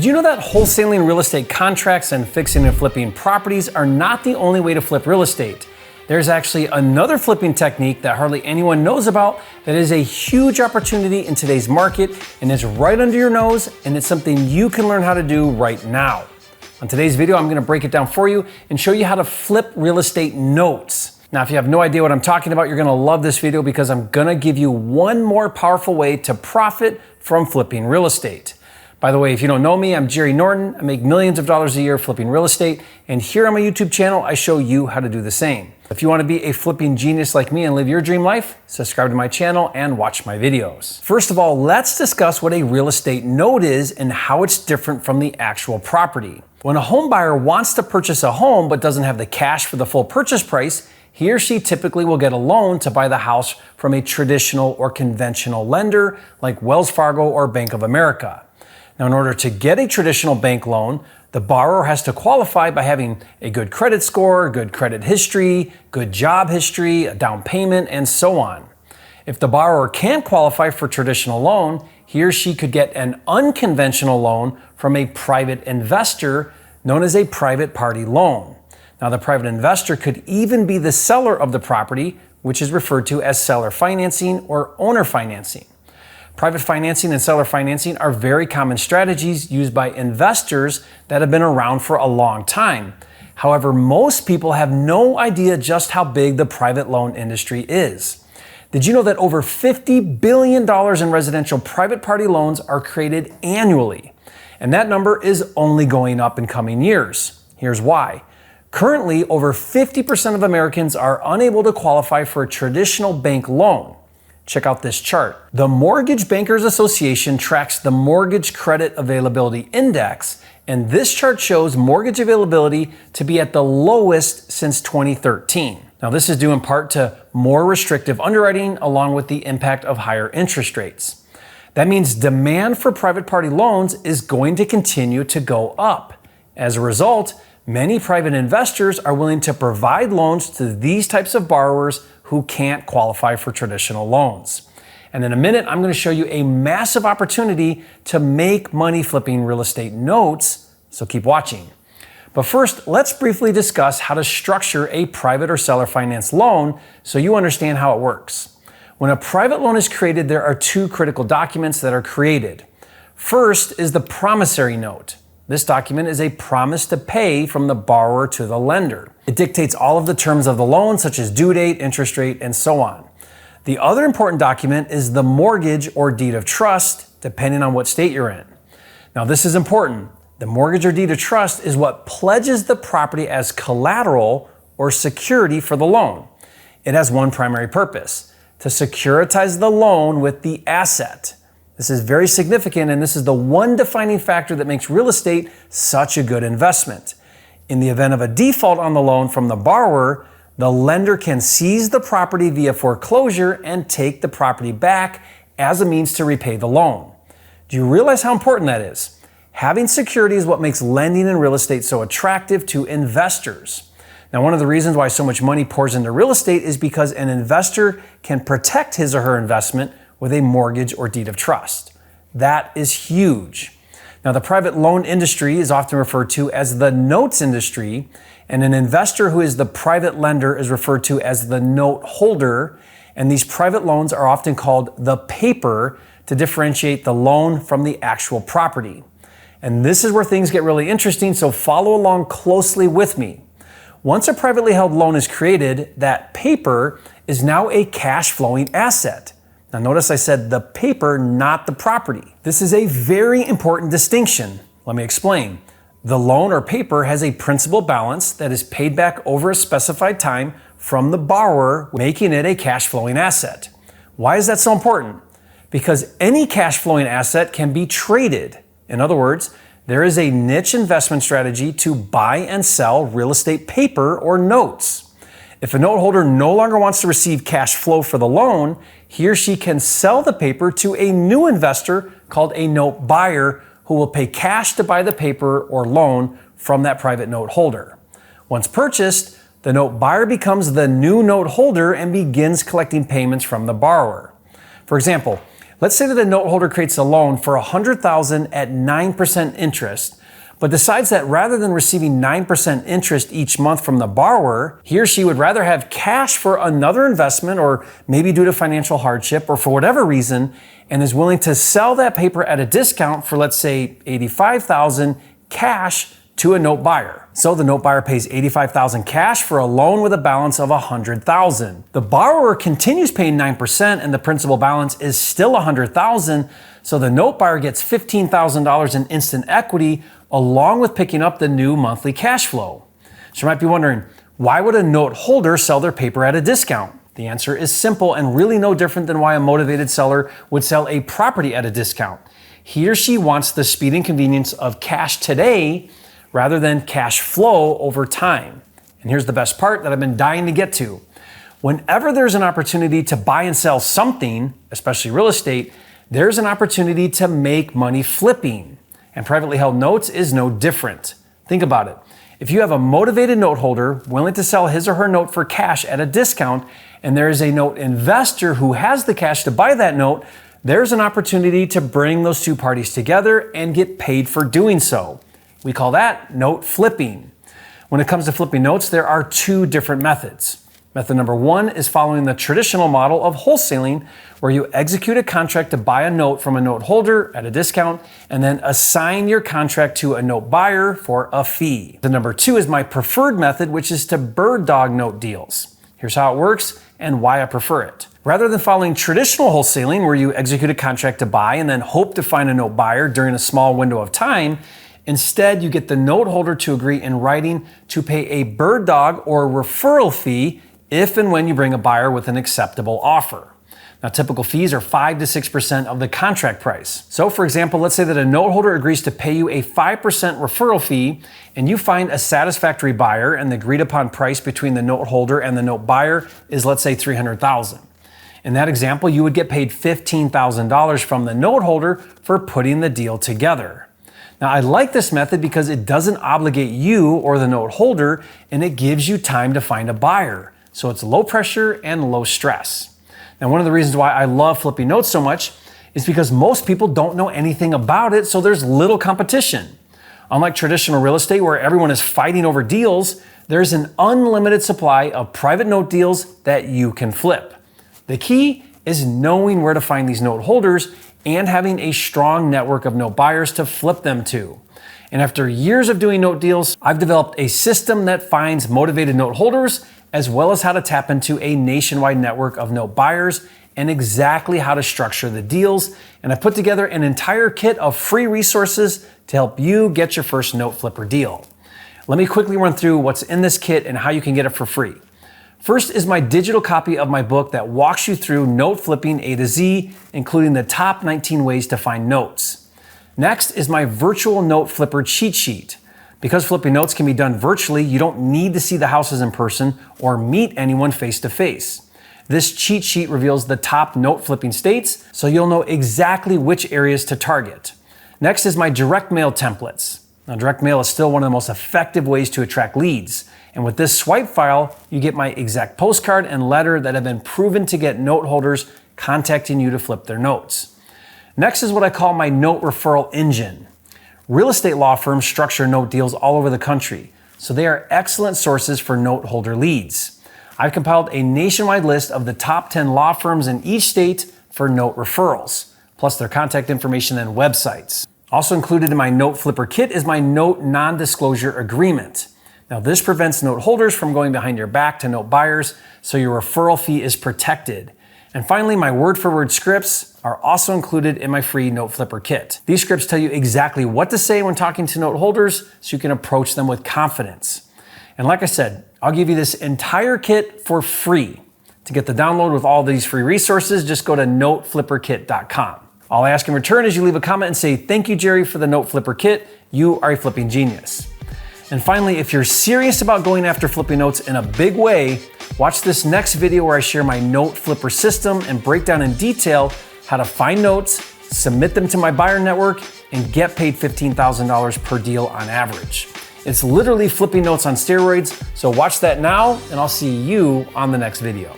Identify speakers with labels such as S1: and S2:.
S1: Did you know that wholesaling real estate contracts and fixing and flipping properties are not the only way to flip real estate? There's actually another flipping technique that hardly anyone knows about that is a huge opportunity in today's market, and it's right under your nose, and it's something you can learn how to do right now. On today's video, I'm going to break it down for you and show you how to flip real estate notes. Now, if you have no idea what I'm talking about, you're going to love this video because I'm going to give you one more powerful way to profit from flipping real estate. By the way, if you don't know me, I'm Norton. I make millions of dollars a year flipping real estate, and here on my YouTube channel, I show you how to do the same. If you want to be a flipping genius like me and live your dream life, subscribe to my channel and watch my videos. First of all, let's discuss what a real estate note is and how it's different from the actual property. When a home buyer wants to purchase a home but doesn't have the cash for the full purchase price, he or she typically will get a loan to buy the house from a traditional or conventional lender like Wells Fargo or Bank of America. Now, in order to get a traditional bank loan, the borrower has to qualify by having a good credit score, good credit history, good job history, a down payment, and so on. If the borrower can't qualify for traditional loan, he or she could get an unconventional loan from a private investor known as a private party loan. Now, the private investor could even be the seller of the property, which is referred to as seller financing or owner financing. Private financing and seller financing are very common strategies used by investors that have been around for a long time. However, most people have no idea just how big the private loan industry is. Did you know that over $50 billion in residential private party loans are created annually? And that number is only going up in coming years. Here's why. Currently, over 50% of Americans are unable to qualify for a traditional bank loan. Check out this chart. The Mortgage Bankers Association tracks the Mortgage Credit Availability Index, and this chart shows mortgage availability to be at the lowest since 2013. Now, this is due in part to more restrictive underwriting along with the impact of higher interest rates. That means demand for private party loans is going to continue to go up. As a result, many private investors are willing to provide loans to these types of borrowers who can't qualify for traditional loans. And in a minute, I'm going to show you a massive opportunity to make money flipping real estate notes, so keep watching. But first, let's briefly discuss how to structure a private or seller finance loan so you understand how it works. When a private loan is created, there are two critical documents that are created. First is the promissory note. This document is a promise to pay from the borrower to the lender. It dictates all of the terms of the loan, such as due date, interest rate, and so on. The other important document is the mortgage or deed of trust, depending on what state you're in. Now, this is important. The mortgage or deed of trust is what pledges the property as collateral or security for the loan. It has one primary purpose: to securitize the loan with the asset. This is very significant, and this is the one defining factor that makes real estate such a good investment. In the event of a default on the loan from the borrower, the lender can seize the property via foreclosure and take the property back as a means to repay the loan. Do you realize how important that is? Having security is what makes lending in real estate so attractive to investors. Now, one of the reasons why so much money pours into real estate is because an investor can protect his or her investment with a mortgage or deed of trust. That is huge. Now, the private loan industry is often referred to as the notes industry, and an investor who is the private lender is referred to as the note holder, and these private loans are often called the paper to differentiate the loan from the actual property. And this is where things get really interesting, so follow along closely with me. Once a privately held loan is created, that paper is now a cash flowing asset. Now, notice I said the paper, not the property. This is a very important distinction. Let me explain. The loan or paper has a principal balance that is paid back over a specified time from the borrower, making it a cash flowing asset. Why is that so important? Because any cash flowing asset can be traded. In other words, there is a niche investment strategy to buy and sell real estate paper or notes. If a note holder no longer wants to receive cash flow for the loan, he or she can sell the paper to a new investor called a note buyer who will pay cash to buy the paper or loan from that private note holder. Once purchased, the note buyer becomes the new note holder and begins collecting payments from the borrower. For example, Let's say that a note holder creates a loan for $100,000 at 9% interest, but decides that rather than receiving 9% interest each month from the borrower, he or she would rather have cash for another investment, or maybe due to financial hardship or for whatever reason, and is willing to sell that paper at a discount for, let's say, $85,000 cash to a note buyer. So the note buyer pays $85,000 cash for a loan with a balance of $100,000. The borrower continues paying 9% and the principal balance is still $100,000, so the note buyer gets $15,000 in instant equity along with picking up the new monthly cash flow. So you might be wondering, why would a note holder sell their paper at a discount? The answer is simple and really no different than why a motivated seller would sell a property at a discount. He or she wants the speed and convenience of cash today rather than cash flow over time. And here's the best part that I've been dying to get to. Whenever there's an opportunity to buy and sell something, especially real estate, there's an opportunity to make money flipping. And privately held notes is no different. Think about it. If you have a motivated note holder willing to sell his or her note for cash at a discount, and there is a note investor who has the cash to buy that note, there's an opportunity to bring those two parties together and get paid for doing so. We call that note flipping. When it comes to flipping notes, there are two different methods. Method number one is following the traditional model of wholesaling, where you execute a contract to buy a note from a note holder at a discount and then assign your contract to a note buyer for a fee. The number two is my preferred method, which is to bird dog note deals. Here's how it works and why I prefer it. Rather than following traditional wholesaling, where you execute a contract to buy and then hope to find a note buyer during a small window of time, instead you get the note holder to agree in writing to pay a bird dog or referral fee if and when you bring a buyer with an acceptable offer. Now, typical fees are 5 to 6% of the contract price. So for example, let's say that a note holder agrees to pay you a 5% referral fee and you find a satisfactory buyer, and the agreed upon price between the note holder and the note buyer is, let's say, $300,000. In that example, you would get paid $15,000 from the note holder for putting the deal together. Now, I like this method because it doesn't obligate you or the note holder, and it gives you time to find a buyer. So it's low pressure and low stress. Now, one of the reasons why I love flipping notes so much is because most people don't know anything about it, so there's little competition. Unlike traditional real estate, where everyone is fighting over deals, there's an unlimited supply of private note deals that you can flip. The key is knowing where to find these note holders and having a strong network of note buyers to flip them to. And after years of doing note deals, I've developed a system that finds motivated note holders, as well as how to tap into a nationwide network of note buyers and exactly how to structure the deals. And I put together an entire kit of free resources to help you get your first note flipper deal. Let me quickly run through what's in this kit and how you can get it for free. First is my digital copy of my book that walks you through note flipping A to Z, including the top 19 ways to find notes. Next is my virtual note flipper cheat sheet. Because flipping notes can be done virtually, you don't need to see the houses in person or meet anyone face to face. This cheat sheet reveals the top note flipping states, so you'll know exactly which areas to target. Next is my direct mail templates. Now, direct mail is still one of the most effective ways to attract leads. And with this swipe file, you get my exact postcard and letter that have been proven to get note holders contacting you to flip their notes. Next is what I call my note referral engine. Real estate law firms structure note deals all over the country, so they are excellent sources for note holder leads. I've compiled a nationwide list of the top 10 law firms in each state for note referrals, plus their contact information and websites. Also included in my note flipper kit is my note non-disclosure agreement. Now, this prevents note holders from going behind your back to note buyers, so your referral fee is protected. And finally, my word-for-word scripts are also included in my free note flipper kit. These scripts tell you exactly what to say when talking to note holders so you can approach them with confidence. And like I said, I'll give you this entire kit for free. To get the download with all these free resources, just go to noteflipperkit.com. All I ask in return is you leave a comment and say, "Thank you, Jerry, for the note flipper kit. You are a flipping genius." And finally, if you're serious about going after flipping notes in a big way, watch this next video where I share my note flipper system and break down in detail how to find notes, submit them to my buyer network, and get paid $15,000 per deal on average. It's literally flipping notes on steroids, so watch that now, and I'll see you on the next video.